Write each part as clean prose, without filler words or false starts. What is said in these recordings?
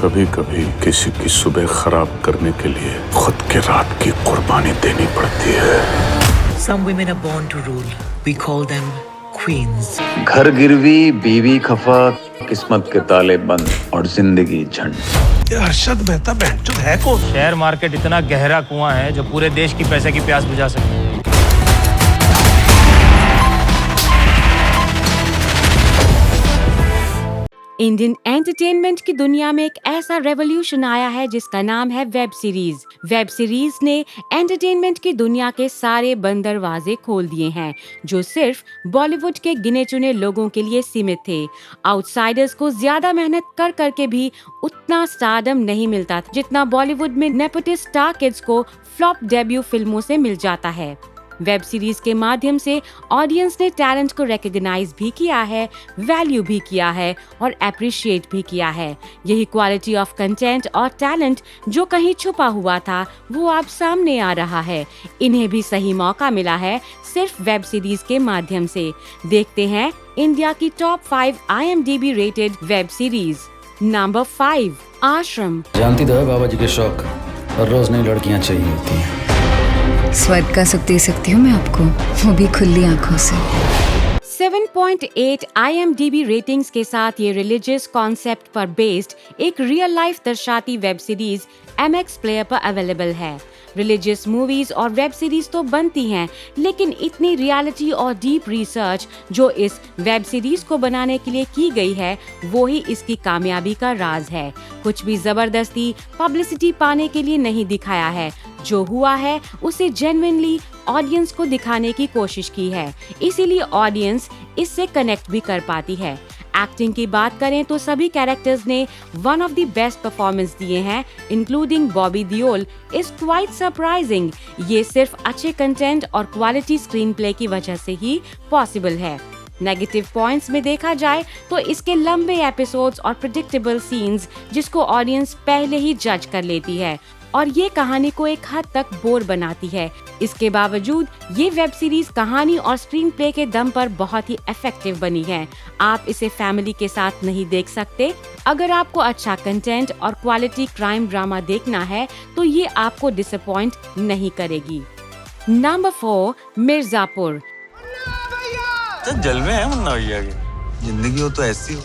कभी कभी किसी की सुबह खराब करने के लिए खुद के रात की कुर्बानी देनी पड़ती है। Some women are born to rule. We call them queens. घर गिरवी, बीवी खफा, किस्मत के ताले बंद और जिंदगी झंड। ये अरशद मेहता बहनचोद है कौन? शेयर मार्केट इतना गहरा कुआं है जो पूरे देश की पैसे की प्यास बुझा सकता है। इंडियन एंटरटेनमेंट की दुनिया में एक ऐसा रेवोल्यूशन आया है जिसका नाम है वेब सीरीज। वेब सीरीज ने एंटरटेनमेंट की दुनिया के सारे बंद दरवाजे खोल दिए हैं जो सिर्फ बॉलीवुड के गिने चुने लोगों के लिए सीमित थे। आउटसाइडर्स को ज्यादा मेहनत कर करके भी उतना स्टारडम नहीं मिलता जितना बॉलीवुड में नेपोटिस्ट स्टार किड्स को फ्लॉप डेब्यू फिल्मों से मिल जाता है। वेब सीरीज के माध्यम से ऑडियंस ने टैलेंट को रिकॉग्नाइज भी किया है, वैल्यू भी किया है और अप्रिशिएट भी किया है। यही क्वालिटी ऑफ कंटेंट और टैलेंट जो कहीं छुपा हुआ था वो अब सामने आ रहा है। इन्हें भी सही मौका मिला है सिर्फ वेब सीरीज के माध्यम से। देखते हैं इंडिया की top 5 IMDb rated web series. Number 5, आश्रम। जानती तो है बाबा जी के शौक, हर रोज नई लड़कियां चाहिए होती हैं। स्वर्ग का सुख दे सकती हूँ मैं आपको, वो भी खुली आंखों से। 7.8 IMDb रेटिंग्स के साथ ये रिलीजियस कॉन्सेप्ट पर बेस्ड एक रियल लाइफ दर्शाती वेब सीरीज MX प्लेयर पर अवेलेबल है। रिलीजियस मूवीज और वेब सीरीज तो बनती हैं, लेकिन इतनी रियलिटी और डीप रिसर्च जो इस वेब सीरीज को बनाने के लिए की गई है वो ही इसकी कामयाबी का राज है। कुछ भी जबरदस्ती पब्लिसिटी पाने के लिए नहीं दिखाया है, जो हुआ है उसे जेन्युइनली ऑडियंस को दिखाने की कोशिश की है, इसीलिए ऑडियंस इससे कनेक्ट भी कर पाती है। एक्टिंग की बात करें तो सभी कैरेक्टर्स ने one of the best performance दिए हैं, including Bobby Deol is quite surprising. ये सिर्फ अच्छे कंटेंट और क्वालिटी स्क्रीन प्ले की वजह से ही पॉसिबल है। नेगेटिव पॉइंट्स में देखा जाए तो इसके लंबे एपिसोड्स और प्रेडिक्टेबल सीन्स जिसको ऑडियंस पहले ही जज कर लेती है और ये कहानी को एक हद तक बोर बनाती है। इसके बावजूद ये वेब सीरीज कहानी और स्क्रीन प्ले के दम पर बहुत ही इफेक्टिव बनी है। आप इसे फैमिली के साथ नहीं देख सकते। अगर आपको अच्छा कंटेंट और क्वालिटी क्राइम ड्रामा देखना है तो ये आपको डिसअपॉइंट नहीं करेगी। नंबर 4, मिर्जापुर। जलवे हैं मुन्ना भैया की जिंदगी हो तो ऐसी हो,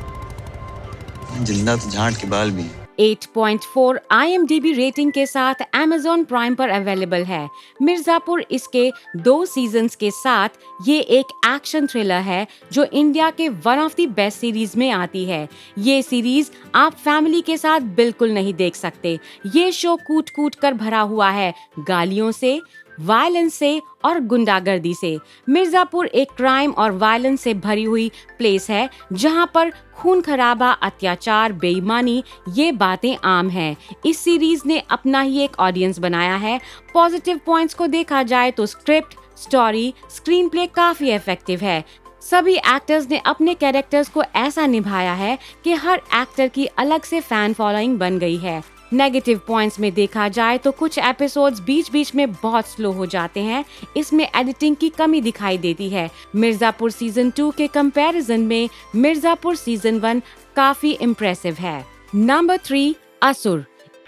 जिंदा तो झांट के बाल भी। 8.4 IMDb रेटिंग के साथ Amazon प्राइम पर अवेलेबल है। मिर्जापुर इसके 2 सीजन्स के साथ ये एक एक्शन थ्रिलर है जो इंडिया के one of the best series में आती है। ये सीरीज आप फैमिली के साथ बिल्कुल नहीं देख सकते। ये शो कूट कूट कर भरा हुआ है, गालियों से, वायलेंस से और गुंडागर्दी से। मिर्जापुर एक क्राइम और वायलेंस से भरी हुई प्लेस है जहां पर खून खराबा, अत्याचार, बेईमानी ये बातें आम हैं। इस सीरीज ने अपना ही एक ऑडियंस बनाया है। पॉजिटिव पॉइंट्स को देखा जाए तो स्क्रिप्ट, स्टोरी, स्क्रीन प्ले काफी इफेक्टिव है। सभी एक्टर्स ने अपने कैरेक्टर्स को ऐसा निभाया है कि हर एक्टर की अलग से फैन फॉलोइंग बन गई है। नेगेटिव पॉइंट्स में देखा जाए तो कुछ एपिसोड्स बीच बीच में बहुत स्लो हो जाते हैं। इसमें एडिटिंग की कमी दिखाई देती है। मिर्जापुर सीजन 2 के कंपैरिजन में मिर्जापुर सीजन 1 काफी इम्प्रेसिव है। नंबर 3, असुर।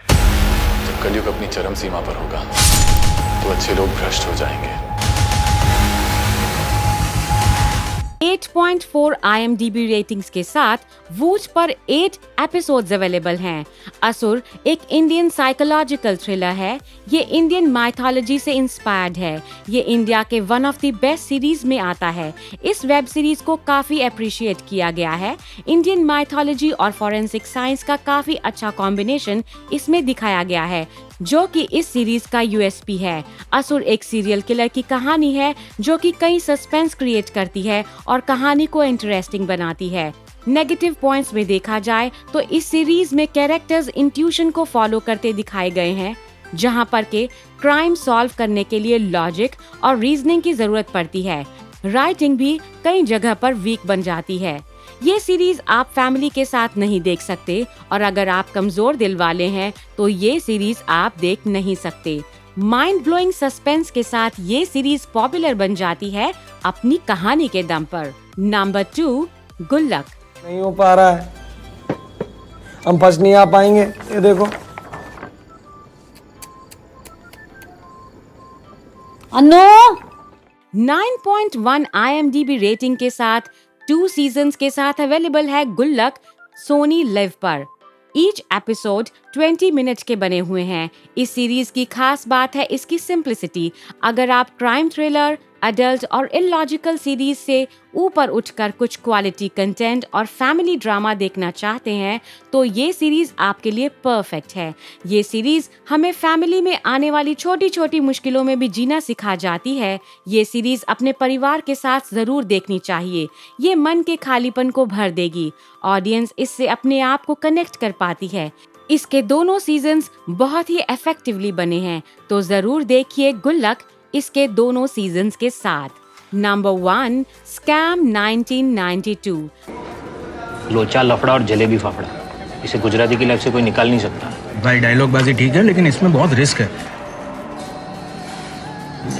जब कलयुग अपनी चरम सीमा पर होगा तो अच्छे लोग भ्रष्ट हो जाएंगे। 8.4 IMDb रेटिंग्स के साथ वूच पर 8 एपिसोड्स अवेलेबल हैं। असुर एक इंडियन साइकोलॉजिकल थ्रिलर है। ये इंडियन माइथोलॉजी से इंस्पायर्ड है। ये इंडिया के one of the best series में आता है। इस वेब सीरीज को काफी अप्रिशिएट किया गया है। इंडियन माइथोलॉजी और फॉरेंसिक साइंस का काफी अच्छा कॉम्बिनेशन इसमें दिखाया गया है जो कि इस सीरीज का USP है। असुर एक सीरियल किलर की कहानी है जो कि कई सस्पेंस क्रिएट करती है और कहानी को इंटरेस्टिंग बनाती है। नेगेटिव पॉइंट्स में देखा जाए तो इस सीरीज में कैरेक्टर्स इंट्यूशन को फॉलो करते दिखाए गए हैं, जहां पर के क्राइम सॉल्व करने के लिए लॉजिक और रीजनिंग की जरूरत पड़ती है। राइटिंग भी कई जगह पर वीक बन जाती है। ये सीरीज आप फैमिली के साथ नहीं देख सकते और अगर आप कमजोर दिल वाले हैं तो ये सीरीज आप देख नहीं सकते। माइंड ब्लोइंग सस्पेंस के साथ ये सीरीज पॉपुलर बन जाती है अपनी कहानी के दम पर। नंबर 2, गुल्लक। नहीं हो पा रहा है, हम फर्स्ट नहीं आ पाएंगे। ये देखो अनु 9.1 IMDb रेटिंग के साथ 2 सीजन्स के साथ अवेलेबल है गुल्लक सोनी लिव पर। ईच एपिसोड 20 मिनट के बने हुए हैं। इस सीरीज की खास बात है इसकी सिंप्लिसिटी। अगर आप क्राइम थ्रिलर, अडल्ट और इलॉजिकल सीरीज से ऊपर उठकर कुछ क्वालिटी कंटेंट और फैमिली ड्रामा देखना चाहते हैं तो ये सीरीज आपके लिए परफेक्ट है। ये सीरीज हमें फैमिली में आने वाली छोटी छोटी मुश्किलों में भी जीना सिखा जाती है। ये सीरीज अपने परिवार के साथ जरूर देखनी चाहिए। ये मन के खालीपन को भर देगी। ऑडियंस इससे अपने आप को कनेक्ट कर पाती है। इसके दोनों सीजन्स बहुत ही इफेक्टिवली बने हैं, तो जरूर देखिए गुल्लक इसके दोनों सीजन्स के साथ। Number 1, scam 1992। लोचा लफड़ा और जलेबी फाफड़ा, इसे गुजराती की लाइफ से कोई निकाल नहीं सकता। भाई डायलॉग बाजी ठीक है, लेकिन इसमें बहुत रिस्क है।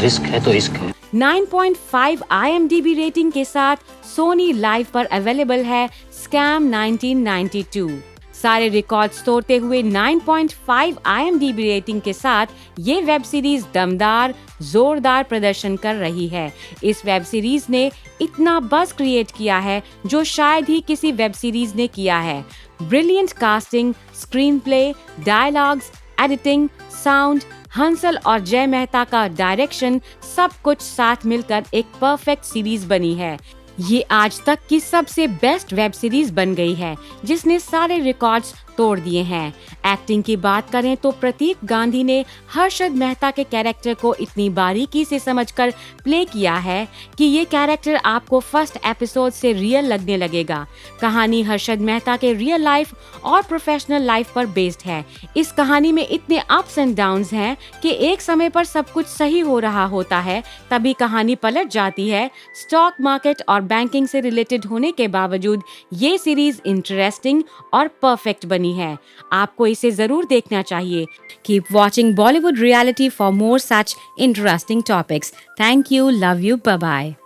रिस्क है तो इश्क है। 9.5 IMDb रेटिंग के साथ सोनी लाइव पर अवेलेबल है स्कैम 1992। सारे रिकॉर्ड्स तोड़ते हुए 9.5 IMDb रेटिंग के साथ ये वेब सीरीज दमदार, जोरदार प्रदर्शन कर रही है। इस वेब सीरीज ने इतना बज़ क्रिएट किया है जो शायद ही किसी वेब सीरीज ने किया है। Brilliant casting, screen play, dialogues, editing, sound, Hansal और जय मेहता का डायरेक्शन, सब कुछ साथ मिलकर एक परफेक्ट सीरीज बनी है। ये आज तक की सबसे बेस्ट वेब सीरीज बन गई है जिसने सारे रिकॉर्ड्स तोड़ दिए हैं। एक्टिंग की बात करें तो प्रतीक गांधी ने हर्षद मेहता के कैरेक्टर को इतनी बारीकी से समझकर प्ले किया है कि ये कैरेक्टर आपको फर्स्ट एपिसोड से रियल लगने लगेगा। कहानी हर्षद मेहता के रियल लाइफ और प्रोफेशनल लाइफ पर बेस्ड है। इस कहानी में इतने अप्स एंड डाउन्स हैं कि एक समय पर सब कुछ सही हो रहा होता है, तभी कहानी पलट जाती है। स्टॉक मार्केट और बैंकिंग से रिलेटेड होने के बावजूद ये सीरीज इंटरेस्टिंग और परफेक्ट बनी है। आपको इसे जरूर देखना चाहिए। Keep watching Bollywood reality for more such interesting topics. Thank you, love you, bye bye.